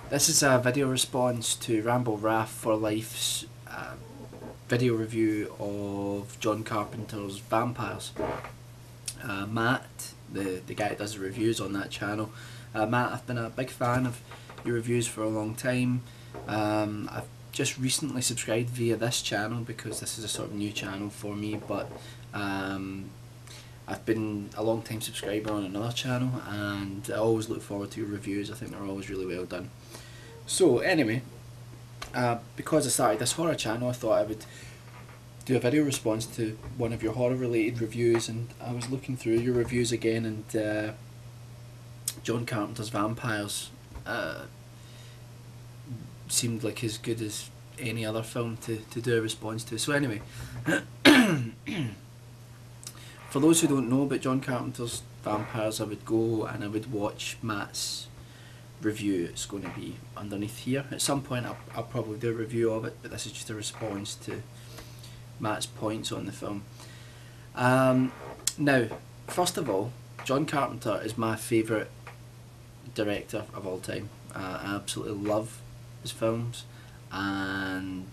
This is a video response to Ramboraph4life's video review of John Carpenter's Vampires. Matt, the guy that does the reviews on that channel, Matt, I've been a big fan of your reviews for a long time. I've just recently subscribed via this channel because this is a sort of new channel for me, but I've been a long time subscriber on another channel, and I always look forward to your reviews. I think they're always really well done. So anyway, because I started this horror channel, I thought I would do a video response to one of your horror related reviews, and I was looking through your reviews again, and John Carpenter's Vampires seemed like as good as any other film to do a response to. So anyway, for those who don't know about John Carpenter's Vampires, I would go and I would watch Matt's review. It's going to be underneath here. At some point I'll probably do a review of it, but this is just a response to Matt's points on the film. Now, first of all, John Carpenter is my favourite director of all time. I absolutely love his films, and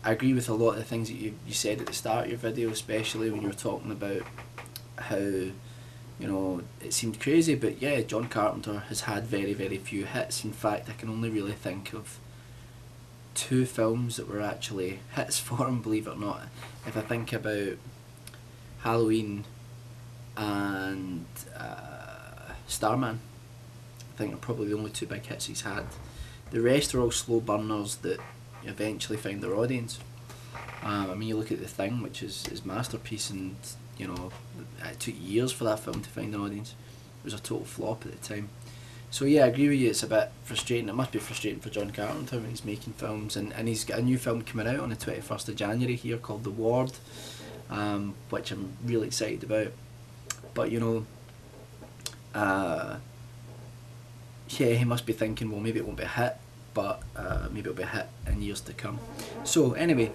I agree with a lot of the things that you said at the start of your video, especially when you were talking about how, you know, it seemed crazy, but yeah, John Carpenter has had very few hits. In fact, I can only really think of 2 films that were actually hits for him, believe it or not. If I think about Halloween and Starman, I think are probably the only 2 big hits he's had. The rest are all slow burners that eventually find their audience. I mean, you look at The Thing, which is his masterpiece, and you know, it took years for that film to find an audience. It was a total flop at the time. So yeah, I agree with you, it's a bit frustrating. It must be frustrating for John Carpenter when he's making films, and he's got a new film coming out on the 21st of January here called The Ward, which I'm really excited about. But you know, yeah, he must be thinking, well, maybe it won't be a hit, but maybe it'll be a hit in years to come. So anyway,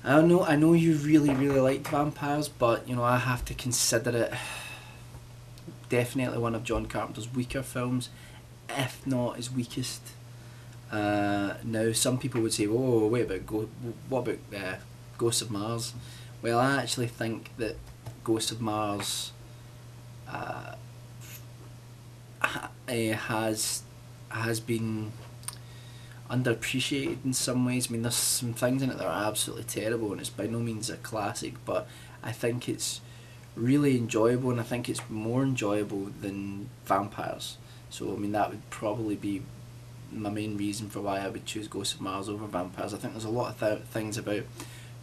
I know you really liked Vampires, but you know, I have to consider it definitely one of John Carpenter's weaker films, if not his weakest. Now, some people would say, "Oh, wait about what about Ghosts of Mars?" Well, I actually think that Ghosts of Mars has been underappreciated in some ways. I mean, there's some things in it that are absolutely terrible, and it's by no means a classic, but I think it's really enjoyable, and I think it's more enjoyable than Vampires. So I mean, that would probably be my main reason for why I would choose Ghosts of Mars over Vampires. I think there's a lot of things about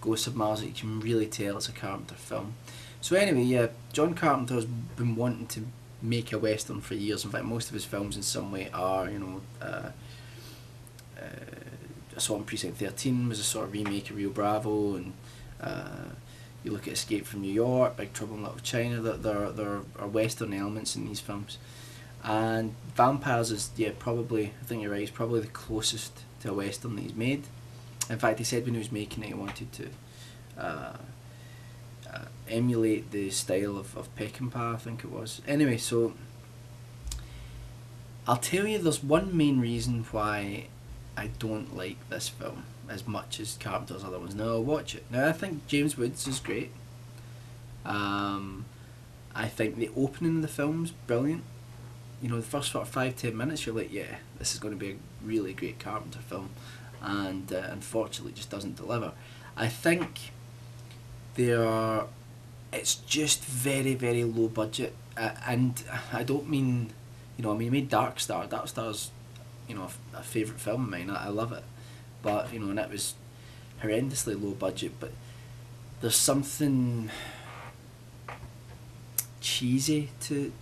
Ghosts of Mars that you can really tell it's a Carpenter film. So anyway, yeah, John Carpenter's been wanting to make a Western for years. In fact, most of his films in some way are, you know, Assault on Precinct 13 was a sort of remake of Rio Bravo, and you look at Escape from New York, Big Trouble in Little China, there are Western elements in these films. And Vampires is, yeah, probably, I think you're right, he's probably the closest to a Western that he's made. In fact, he said when he was making it he wanted to emulate the style of Peckinpah, I think it was. Anyway, so I'll tell you, there's one main reason why I don't like this film as much as Carpenter's other ones. Now, I'll watch it. Now, I think James Woods is great. I think the opening of the film's brilliant. You know, the first sort of 5-10 minutes, you're like, yeah, this is going to be a really great Carpenter film, and unfortunately it just doesn't deliver. I think it's just very low budget, and I don't mean, you know, I mean, he made Dark Star. Dark Star's, you know, a favourite film of mine. I love it, but you know, and it was horrendously low budget. But there's something cheesy to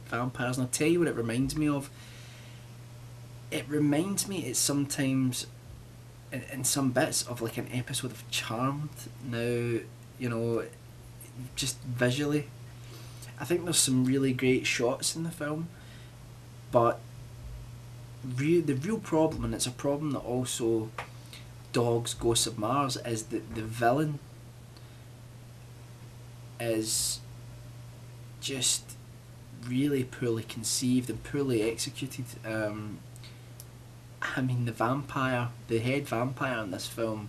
Vampires, and I'll tell you what it reminds me of. It reminds me, it's sometimes in some bits of like an episode of Charmed. Now, you know, just visually, I think there's some really great shots in the film, but the real problem, and it's a problem that also dogs Ghosts of Mars, is that the villain is just really poorly conceived and poorly executed. I mean, the head vampire in this film,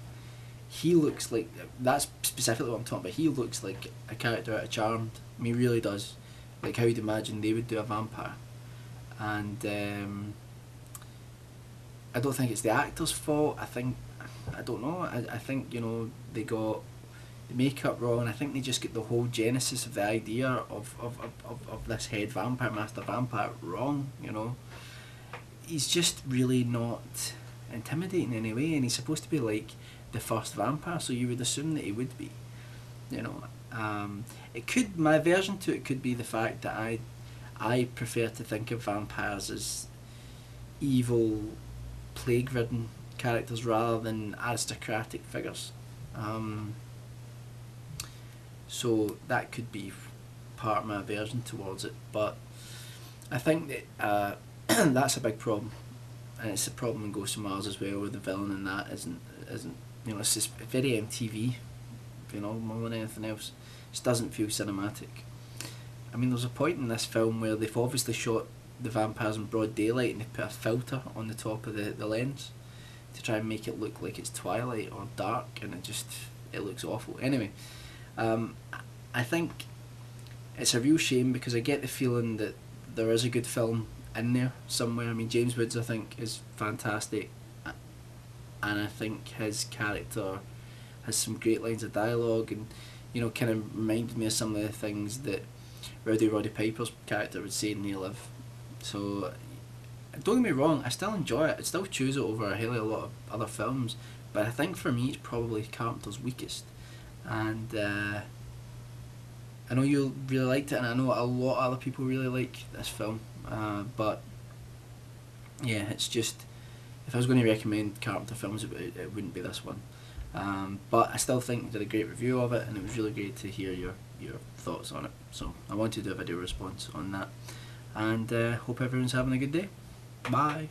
he looks like, that's specifically what I'm talking about, he looks like a character out of Charmed. I mean, he really does. Like how you'd imagine they would do a vampire. And I don't think it's the actor's fault. I don't know, I think, you know, they got the makeup wrong. I think they just get the whole genesis of the idea of this head vampire, master vampire, wrong, you know. He's just really not intimidating in any way, and he's supposed to be like the first vampire, so you would assume that he would be, you know. It could, my version to it could be the fact that I prefer to think of vampires as evil, plague-ridden characters rather than aristocratic figures. So that could be part of my aversion towards it, but I think that that's a big problem, and it's a problem in Ghost of Mars as well, where the villain in that isn't you know, it's just very MTV, you know, more than anything else. It just doesn't feel cinematic. I mean, there's a point in this film where they've obviously shot the vampires in broad daylight and they put a filter on the top of the lens to try and make it look like it's twilight or dark, and it looks awful. Anyway, I think it's a real shame, because I get the feeling that there is a good film in there somewhere. I mean, James Woods, I think, is fantastic, and I think his character has some great lines of dialogue, and, you know, kind of reminded me of some of the things that Roddy Piper's character would say in They Live. So don't get me wrong, I still enjoy it. I'd still choose it over a hell of a lot of other films, but I think for me it's probably Carpenter's weakest. And I know you really liked it, and I know a lot of other people really like this film, but yeah, it's just, if I was going to recommend Carpenter films, it wouldn't be this one. But I still think you did a great review of it, and it was really great to hear your thoughts on it. So I wanted to do a video response on that, and hope everyone's having a good day. Bye.